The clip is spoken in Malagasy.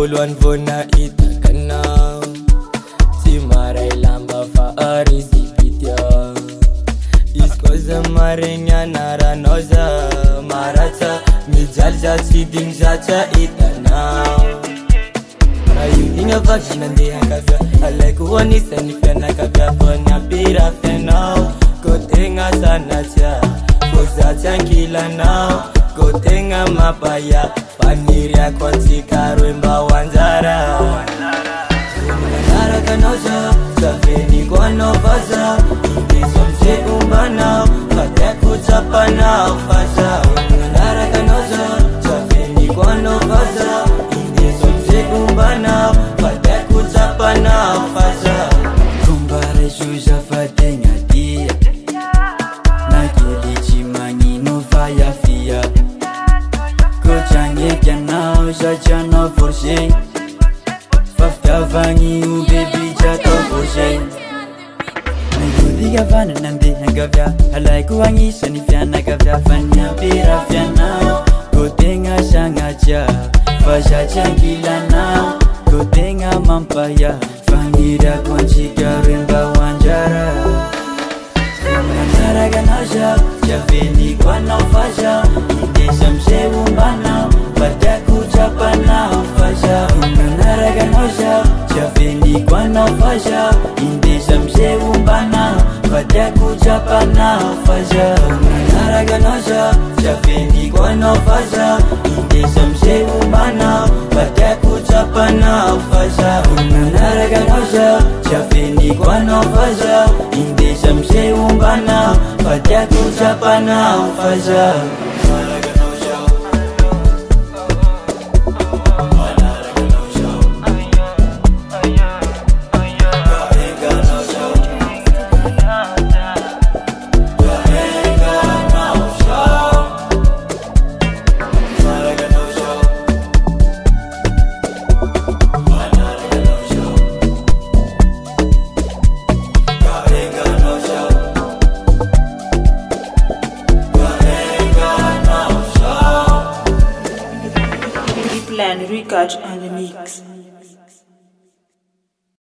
voalohany vao nahitako anao tsy maray lamba fa arizipity aho. Izy koa za maregny anaranao za maratsa mijaly za tsy digny za tsy hitanao. Raha io igny avaky nandeha ankavia alaiko ho anisan'ny fianakavia fa niampirafianao ko tegna sanatsia fô za tsy ankilanao ko tegna mapaya faniriako antsika roe mba ho anjara. Manaraka anao za zaveniko anao fa za indeso am'zay ombanao fa tiako tsapanao fa za. Manaraka anao za zaveniko anao fa za indeso am'zay ombanao fa tiako tsapanao fa za. Kombara isoza fa tegna dia nakely tsy magnino fa iafia ko trangeky anao satria anao forcé fa fitiavagny io bebi tsy atao forcé. Nagodika fa nandeha ankavia alaiko agnisan'ny fianakavia fa niampirafianao ko tegna sagnatsia fa za tsy ankilanao ko tegna mampaya faniriako antsika roe mba ho anjara. Manaraka anao za zaveniko anao fa za indesa am'zay ombanao fa tiako tsapanao fa za. Manaraka anao za zaveniko anao fa za indesa am'zay ombanao fa tiako tsapanao fa za. Manaraka anao za zaveniko anao fa za indesa am'zay ombanao fa tiako tsapanao fa za. Manaraka anao za zaveniko anao fa za indesa am'zay ombanao fa tiako tsapanao fa za. Plan Record on the mix.